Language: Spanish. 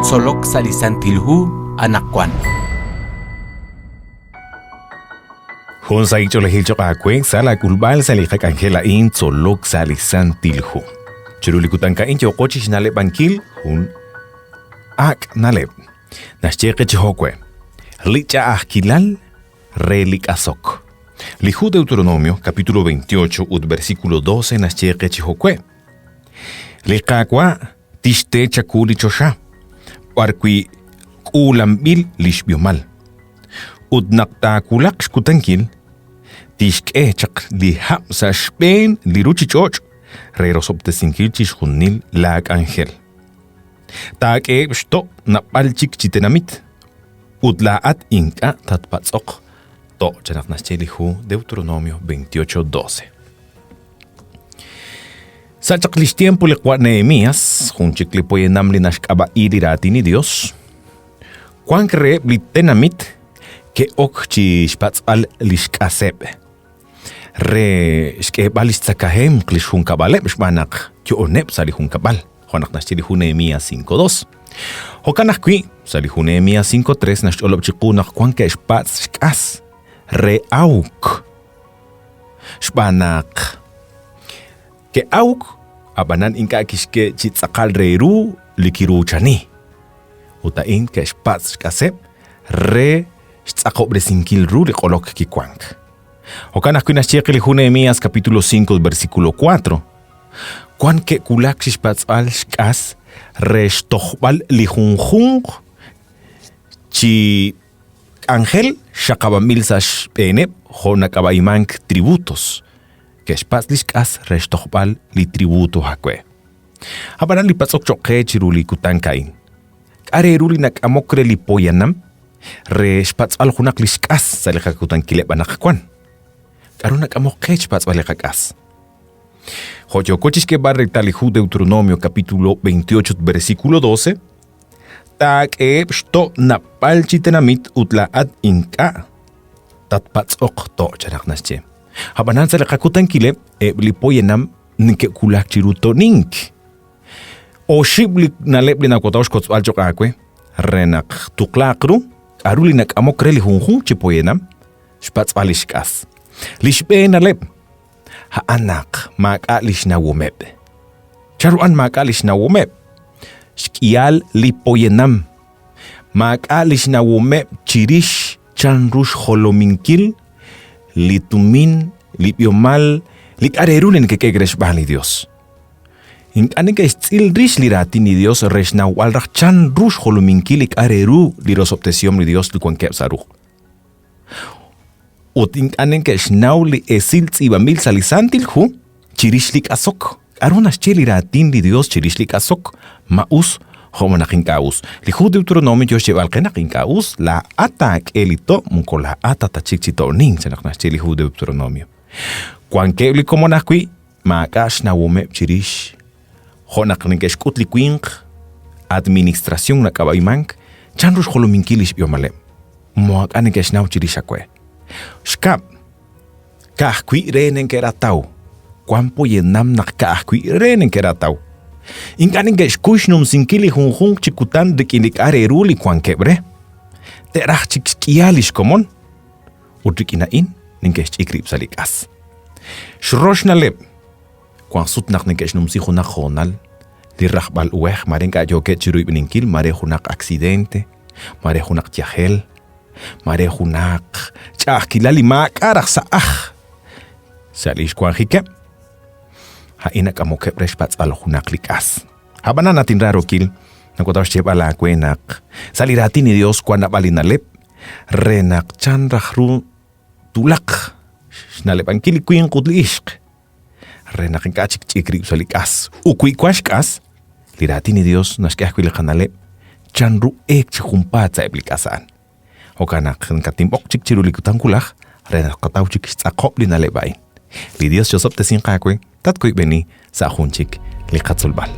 solok salisan tilhu anakwan. Hon sa ito lahil chok akwe sa lakulbal sa likak angela in solok salisan tilhu. Chirulikutan ka in choko chisnale bankil hun ak nalep. Nascheke chihokwe. Licha ahkilal relik asok. Lihu Deuteronomio capítulo 28 versículo 12 nascheke chihokwe. Likakwa tiste chakuli chosha. Parkwi kulambil lishbiomal. Udnakta kulak skutankil. Tishke chak lihap sa Spain liruchichoch. Rerosobte sinkil chishunil lag angel. Taake bsto na palchik chitenamit. Udlaat inka tatpatsok. To chanak naschelihu Deuteronomio 28:12. Sa chaklis tiempo likwa Nehemías, junchik lipoyenam linashkaba irirati ni Dios. Kwan kre blitenamit ke ok chishpats al lishkaseb. Re shkebalis tsakahem klishun kabale bishmanak kionep salihun kabal. Honak naschelihu Nehemías 5:2. Hokanak kui salihu Nehemías 5:3 nascholop chikunak kwan ke shpats shkas. Re auk. Shbanak. Ke auk abanan inka kishke chitsakal reiru likiru chani. Utain ke shpats shkaseb re shtsakop sinkil ru likolok kikwank. Hokanak kui naschelihu Nehemías capítulo 5 versículo 4. Kwan ke kulak shpatsal shkas reshtohbal lihunjung chi ángel shakabamil sash penep honakabaymank tributos que shpatlis shkas reshtohbal li tributo hakwe. Habanan li patsok choke chiruli kutankain. Areruli nak amokre li poyanam re shpatsal hunak li shkas salikakutan kilep anakakwan. Karunak amokre shpatsal likakas. Joyocochis que barre talihu Deuteronomio capítulo 28 versículo 12. Tak sto napal chitenamit utlaat inka. Tatpatsok to charak nasche. Habanan sa lakakutan kilep lipoyenam ninke kulak chiruto nink. O shiblik nalep linakotaos kotzal chokakwe. Renak tuklakru. Arulinak amokre lihunjung chipoyenam. Spats alishkas. Lishbe nalep. Haanak makalish na wumeb. Charuan makalish na wumeb. Shkial lipoyenam. Makalish na wumeb chirish chanrush holominkil. Litumin, lipiomal, likarerulen que kegresh bali Dios. Inkanen que stil rish lirati ni Dios resh na walrach chanrush holominkil likareru lirosoptesiom li Dios likuankep saruch. Uting anen ke shnauli esil tzibamil salisantil hu chirishlik asok. Arunas cheliratin li Dios chirishlik asok maus homanakinkaus. Li hu Deuteronomio yoshebal la atak elito munkola atata chikchito ning senaknas cheli hu Deuteronomio. Kwan kebli komonakui makash na wume chirish honakninkesh kutlikwink administración na kabaymank chanrush holominkilish biomale. Moak anen ke shnau chirishakwe. Shkap, kahkwi renen keratau. Kwampo yenam nak kahkwi renen keratau. Inkanin ke shkushnum sinkili hunjung chikutan dikinik areruli kwan kebre. Terach chikskialish komon. Utrikinain ninkesh chikrip salikas. Shrosh nalep. Kwan sutnak ninkesh num sihunak honal. Dirrahbal uweh marenka joket chiruib ninkil marehunak accidente. Marehunak tiahel. Marehunak chahkilali makarak sa Salish kwan hike. Hainak amoke prespats alhunak likas. Habana natin raro kil. Nakotaw shep ala kwenak. Salirati ni Dios kwan nabalinalep. Renak chan rahru tulak. Nalep ang kilikwing kudliishk. Renak ang kachik chikrip sa likas. Ukwi kwashkas. Lirati ni Dios naskahkwil kanalep. Chan ru ek chikumpat sa eplikasaan. Hokanak katimbok chik chirulikutan kulak, renak kataw chik sakop linalebain. Li Dios Josop tesin kakwe, tatkoy beni sa hunchik likatsulbal.